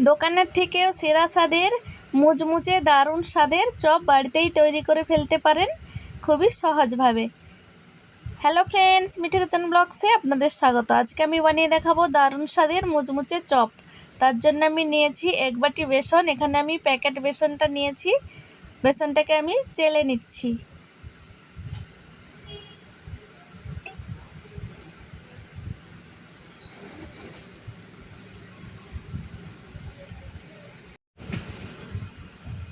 দোকানের থেকেও সেরা স্বাদের মুচমুচে দারুণ স্বাদের চপ বাড়িতেই তৈরি করে ফেলতে পারেন খুবই সহজভাবে। হ্যালো ফ্রেন্ডস, মিঠু কিচেন ব্লগসে আপনাদের স্বাগত। আজকে আমি বানিয়ে দেখাবো দারুণ স্বাদের মুচমুচে চপ। তার জন্য আমি নিয়েছি 1 বাটি বেসন। এখানে আমি প্যাকেট বেসনটা নিয়েছি। বেসনটাকে আমি চেলে নিচ্ছি।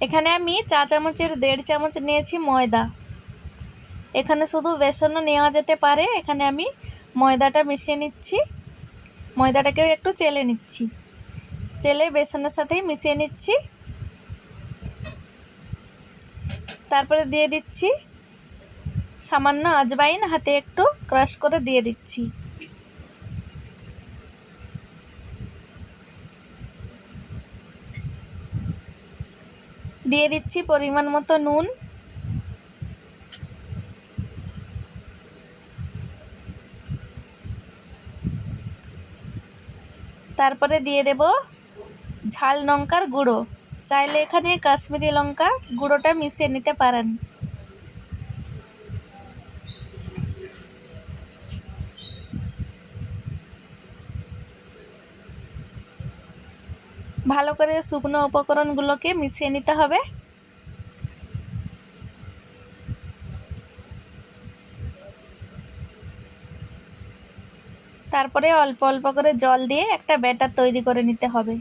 এখানে আমি চা চামচের 1.5 চামচ নিয়েছি ময়দা। এখানে শুধু বেসনও নেওয়া যেতে পারে। এখানে আমি ময়দাটা মিশিয়ে নিচ্ছি। ময়দাটাকেও একটু চেলে নিচ্ছি। চেলে বেসনের সাথেই মিশিয়ে নিচ্ছি। তারপরে দিয়ে দিচ্ছি সামান্য আজওয়াইন, হাতে একটু ক্রাশ করে দিয়ে দিচ্ছি। দিয়ে দিচ্ছি পরিমাণ মতো নুন। তারপরে দিয়ে দেব ঝাল লঙ্কার গুঁড়ো। চাইলে এখানে কাশ্মীরি লঙ্কা গুঁড়োটা মিশিয়ে নিতে পারেন। ভালো করে শুকনো উপকরণগুলোকে মিশিয়ে নিতে হবে। তারপরে অল্প অল্প করে জল দিয়ে একটা ব্যাটার তৈরি করে নিতে হবে।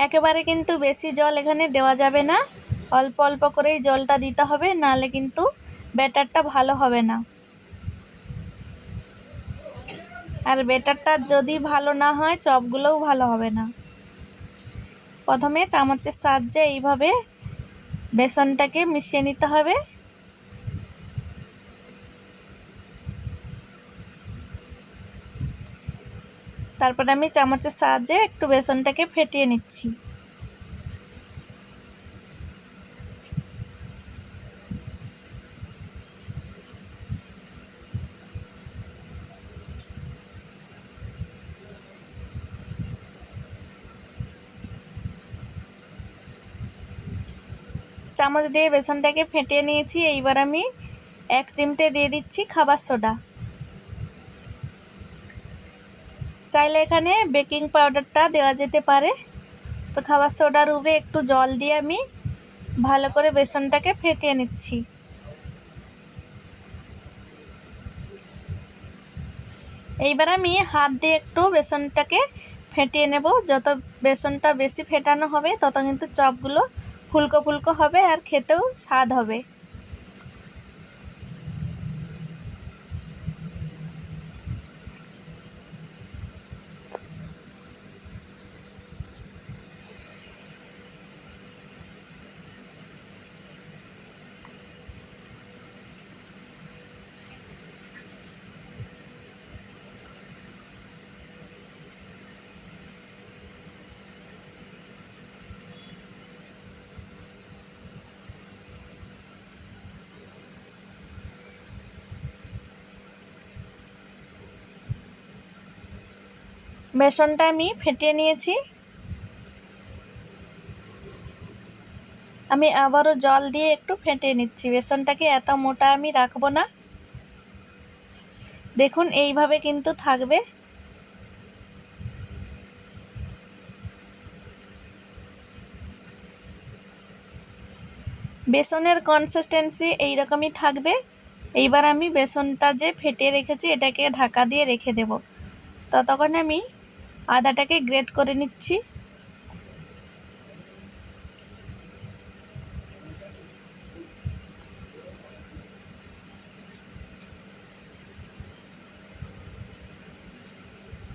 একেবারে কিন্তু বেশি জল এখানে দেওয়া যাবে না, অল্প অল্প করেই জলটা দিতে হবে, নাহলে কিন্তু ব্যাটারটা ভালো হবে না। আর ব্যাটারটা যদি ভালো না হয় চপগুলোও ভালো হবে না। প্রথমে চামচের সাহায্যে এইভাবে বেসনটাকে মিশিয়ে নিতে হবে। তারপরে আমি চামচের সাহায্যে একটু বেসনটাকে ফেটিয়ে নিচ্ছি। চামচ দিয়ে বেসনটাকে ফেটিয়ে নিয়েছি। এইবার আমি 1 চিমটে দিয়ে দিচ্ছি খাবার সোডা। চাইলে এখানে বেকিং পাউডারটা দেওয়া যেতে পারে। তো খাবার সোডার উপরে একটু জল দিয়ে আমি ভালো করে বেসনটাকে ফেটিয়ে নিচ্ছি। এইবার আমি হাত দিয়ে একটু বেসনটাকে ফেটিয়ে নেব। যত বেসনটা বেশি ফেটানো হবে তত কিন্তু চপগুলো ফুলকো ফুলকো হবে আর খেতেও স্বাদ হবে। বেসনটা আমি ফেটিয়ে নিয়েছি। আমি আবারও জল দিয়ে একটু ফেটিয়ে নিচ্ছি। বেসনটাকে এত মোটা আমি রাখবো না। দেখুন এইভাবে কিন্তু থাকবে। বেসনের কনসিস্টেন্সি এইরকমই থাকবে। এইবার আমি বেসনটা যে ফেটিয়ে রেখেছি এটাকে ঢাকা দিয়ে রেখে দেব। ততক্ষণ আমি আদাটাকে গ্রেট করে নিচ্ছি।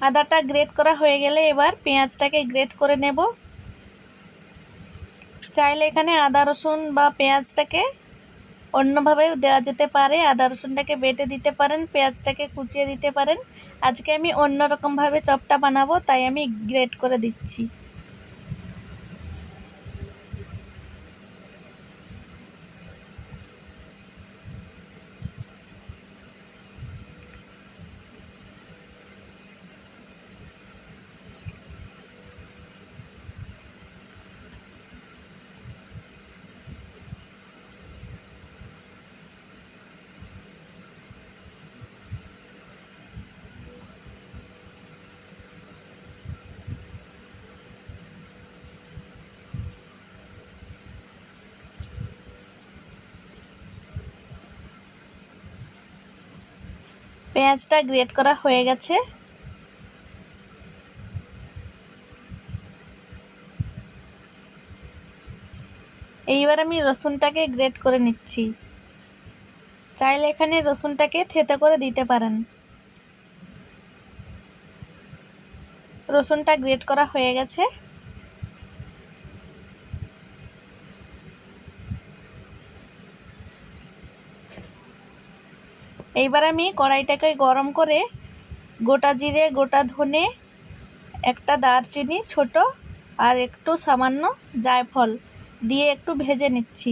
আদাটা গ্রেট করা হয়ে গেলে এবার পেঁয়াজটাকে গ্রেট করে নেব। চাইলে এখানে আদা রসুন বা পেঁয়াজটাকে অন্যভাবেও দেওয়া যেতে পারে। আদা রসুনটাকে বেটে দিতে পারেন, পেঁয়াজটাকে কুচিয়ে দিতে পারেন। আজকে আমি অন্য রকমভাবে চপটা বানাবো, তাই আমি গ্রেট করে দিচ্ছি। পেঁয়াজটা গ্রেট করা হয়ে গেছে। এইবার আমি রসুনটাকে গ্রেট করে নিচ্ছি। চাইলে এখানে রসুনটাকে থেতো করে দিতে পারেন। রসুনটা গ্রেট করা হয়ে গেছে। এইবার আমি কড়াইটাকে গরম করে গোটা জিরে, গোটা ধনে, একটা দারচিনি ছোট আর একটু সামান্য জায়ফল দিয়ে একটু ভেজে নিচ্ছি।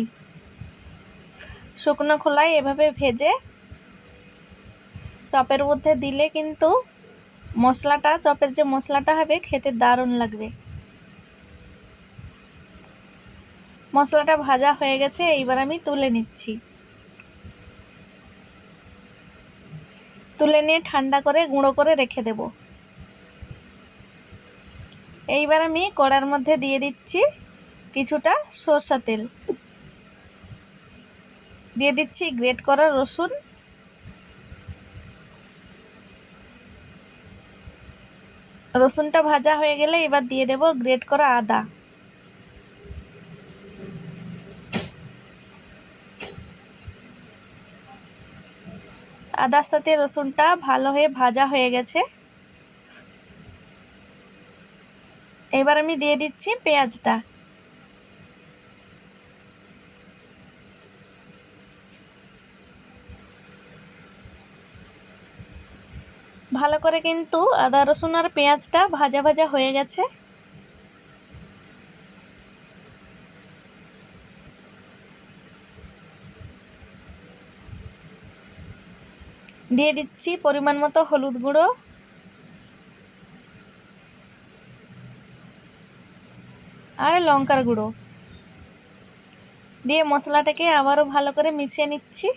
শুকনো খোলায় এভাবে ভেজে চপের মধ্যে দিলে কিন্তু মশলাটা, চপের যে মশলাটা হবে খেতে দারুণ লাগবে। মশলাটা ভাজা হয়ে গেছে, এইবার আমি তুলে নিচ্ছি। তুলে নিয়ে ঠান্ডা করে গুঁড়ো করে রেখে দেব। এইবার আমি কড়ার মধ্যে দিয়ে দিচ্ছি কিছুটা সরষা তেল, দিয়ে দিচ্ছি গ্রেট করা রসুন, রসুনটা ভাজা হয়ে গেলে এবার দিয়ে দেব গ্রেট করা আদা। আদার সাথে রসুনটা ভালো হয়ে ভাজা হয়ে গেছে। এবার আমি দিয়ে দিচ্ছি পেঁয়াজটা। ভালো করে কিন্তু আদা রসুন আর পেঁয়াজটা ভাজা ভাজা হয়ে গেছে। দিয়ে দিচ্ছি পরিমাণ মতো হলুদ গুঁড়ো, আর লঙ্কার গুঁড়ো দিয়ে মশলাটাকে আবারও ভালো করে মিশিয়ে নিচ্ছি।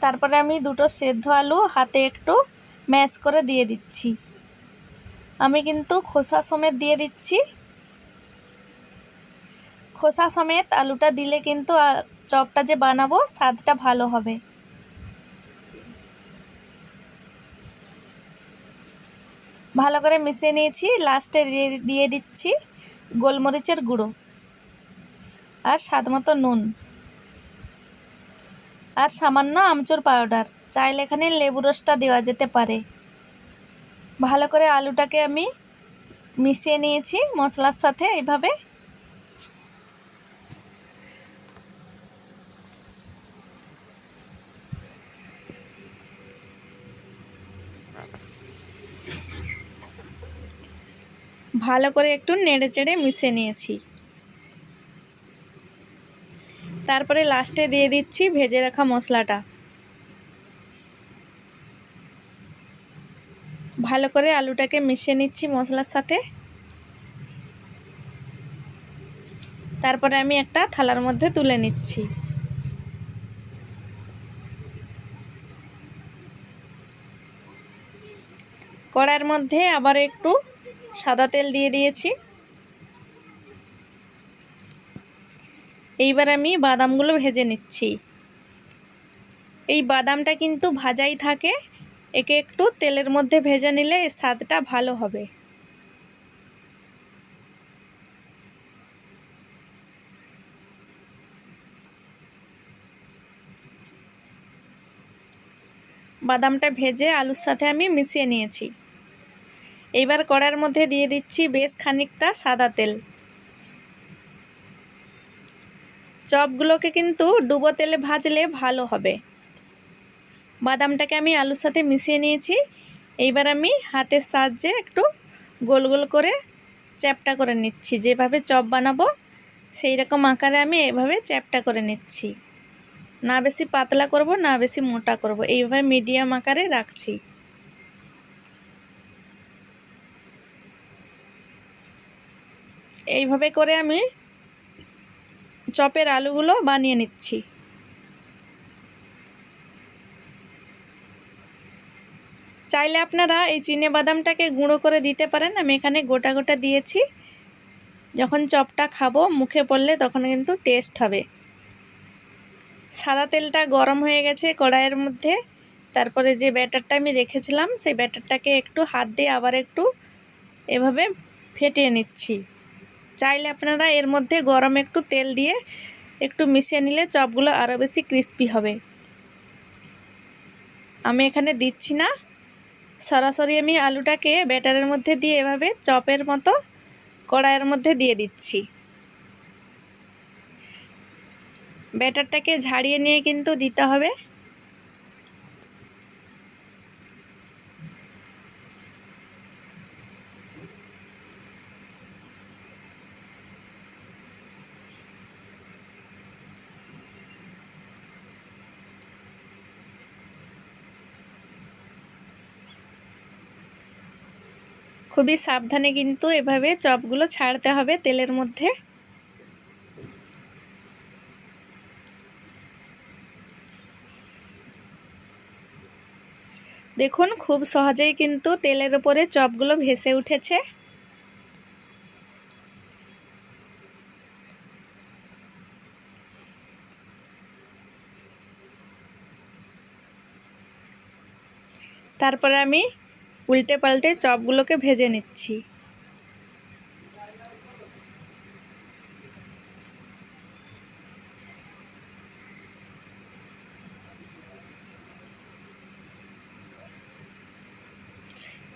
তারপরে আমি দুটো সেদ্ধ আলু হাতে একটু ম্যাশ করে দিয়ে দিচ্ছি। আমি কিন্তু খোসা সমেত দিয়ে দিচ্ছি। খোসা সমেত আলুটা দিলে কিন্তু চপটা যে বানাবো স্বাদটা ভালো হবে। ভালো করে মিশিয়ে নিয়েছি। লাস্টে দিয়ে দিচ্ছি গোলমরিচের গুঁড়ো আর স্বাদ মতো নুন আর সামান্য আমচুর পাউডার। চাইলে এখানে লেবু রসটা দেওয়া যেতে পারে। ভালো করে আলুটাকে আমি মিশিয়ে নিয়েছি মশলার সাথে। এইভাবে ভালো করে একটু নেড়ে চেড়ে মিশিয়ে নিয়েছি। তারপরে লাস্টে দিয়ে দিচ্ছি ভেজে রাখা মশলাটা। ভালো করে আলুটাকে মিশিয়ে নিচ্ছি মশলার সাথে। তারপরে আমি একটা থালার মধ্যে তুলে নিচ্ছি। কড়াইয়ের মধ্যে আবার একটু সাদা তেল দিয়ে দিয়েছি। এইবার আমি বাদামগুলো ভেজে নিচ্ছি। এই বাদামটা কিন্তু ভাজাই থাকে, একে একটু তেলের মধ্যে ভেজে নিলে এর স্বাদটা ভালো হবে। বাদামটা ভেজে আলুর সাথে আমি মিশিয়ে নিয়েছি। এইবার কড়াইয়ের মধ্যে দিয়ে দিচ্ছি বেশ খানিকটা সাদা তেল। চপগুলোকে কিন্তু ডুবো তেলে ভাজলে ভালো হবে। বাদামটাকে আমি আলুর সাথে মিশিয়ে নিয়েছি। এইবার আমি হাতের সাহায্যে একটু গোল গোল করে চ্যাপ্টা করে নিচ্ছি। যেভাবে চপ বানাবো সেই রকম আকারে আমি এভাবে চ্যাপ্টা করে নিচ্ছি। না বেশি পাতলা করব, না বেশি মোটা করব, এইভাবে মিডিয়াম আকারে রাখছি। এইভাবে করে আমি চপের আলুগুলো বানিয়ে নিচ্ছি। চাই চাইলে আপনারা এই চিনে বাদামটাকে গুঁড়ো করে দিতে পারেন, আমি এখানে গোটা গোটা দিয়েছি। যখন চপটা খাবো মুখে পড়লে তখন কিন্তু টেস্ট হবে। সাদা তেলটা গরম হয়ে গেছে কড়াইয়ের মধ্যে। তারপরে যে ব্যাটারটা আমি রেখেছিলাম সেই ব্যাটারটাকে একটু হাত দিয়ে আবার একটু এভাবে ফেটিয়ে নিচ্ছি। চাইলে আপনারা এর মধ্যে গরম একটু তেল দিয়ে একটু মিশিয়ে নিলে চপগুলো আরও বেশি ক্রিস্পি হবে। আমি এখানে দিচ্ছি না, সরাসরি আমি আলুটাকে ব্যাটারের মধ্যে দিয়ে এভাবে চপের মতো কড়াইয়ের মধ্যে দিয়ে দিচ্ছি। ব্যাটারটাকে ঝাড়িয়ে নিয়ে কিন্তু দিতে হবে। খুবই সাবধানে কিন্তু এভাবে চপগুলো ছাড়তে হবে তেলের মধ্যে। দেখুন খুব সহজেই কিন্তু তেলের উপরে চপগুলো ভেসে উঠেছে। তারপরে আমি উল্টে পাল্টে চপগুলোকে ভেজে নিচ্ছি।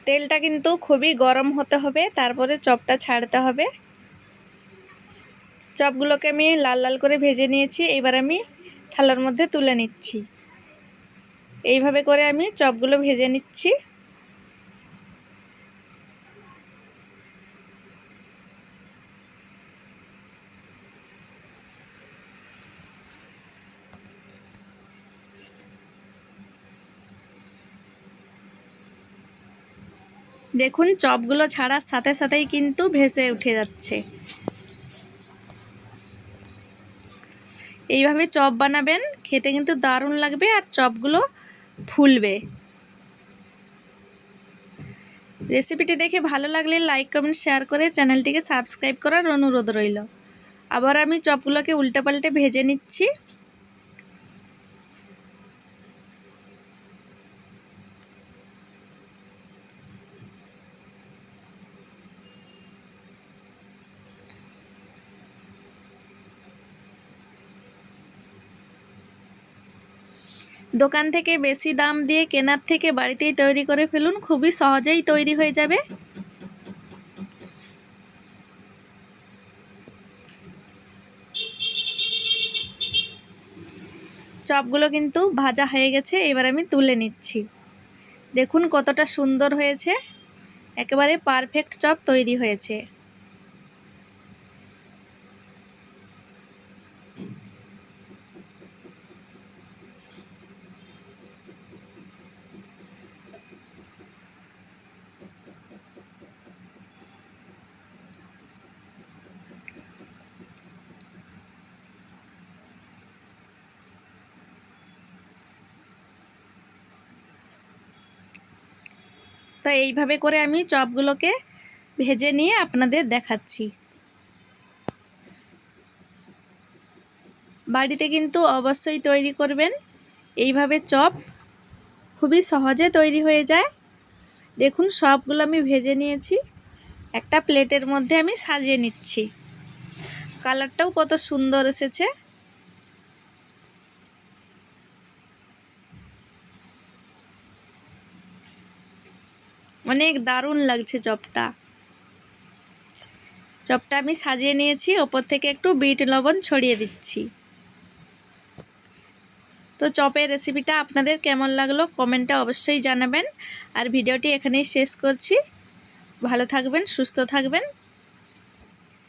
তেলটা কিন্তু খুবই গরম হতে হবে, তারপরে চপটা ছাড়তে হবে। চপগুলোকে আমি লাল লাল করে ভেজে নিয়েছি, এবার আমি থালার মধ্যে তুলে নিচ্ছি। এইভাবে করে আমি চপগুলো ভেজে নিচ্ছি। দেখুন চপগুলো ছাড়ার সাথে সাথেই কিন্তু ভেসে উঠে যাচ্ছে। এইভাবে চপ বানাবেন, খেতে কিন্তু দারুণ লাগবে আর চপগুলো ফুলবে। রেসিপিটি দেখে ভালো লাগলে লাইক কমেন্ট শেয়ার করে চ্যানেলটিকে সাবস্ক্রাইব করার অনুরোধ রইল। আবার আমি চপগুলোকে উল্টে পাল্টে ভেজে নিচ্ছি। দোকান থেকে বেশি দাম দিয়ে কেনার থেকে বাড়িতেই তৈরি করে ফেলুন, খুবই সহজেই তৈরি হয়ে যাবে। চপগুলো কিন্তু ভাজা হয়ে গেছে, এবার আমি তুলে নিচ্ছি। দেখুন কতটা সুন্দর হয়েছে, একেবারে পারফেক্ট চপ তৈরি হয়েছে। তো এইভাবে করে আমি চপগুলোকে ভেজে নিয়ে আপনাদের দেখাচ্ছি। বাড়িতে কিন্তু অবশ্যই তৈরি করবেন, এইভাবে চপ খুবই সহজে তৈরি হয়ে যায়। দেখুন সবগুলো আমি ভেজে নিয়েছি, একটা প্লেটের মধ্যে আমি সাজিয়ে নিচ্ছি। কালারটাও কত সুন্দর এসেছে। অনেক দারুণ লাগছে চপটা। চপটা আমি সাজিয়ে নিয়েছি, ওপর থেকে একটু বিট লবণ ছড়িয়ে দিচ্ছি। তো চপের রেসিপিটা আপনাদের কেমন লাগলো কমেন্টে অবশ্যই জানাবেন। আর ভিডিওটি এখানেই শেষ করছি। ভালো থাকবেন, সুস্থ থাকবেন।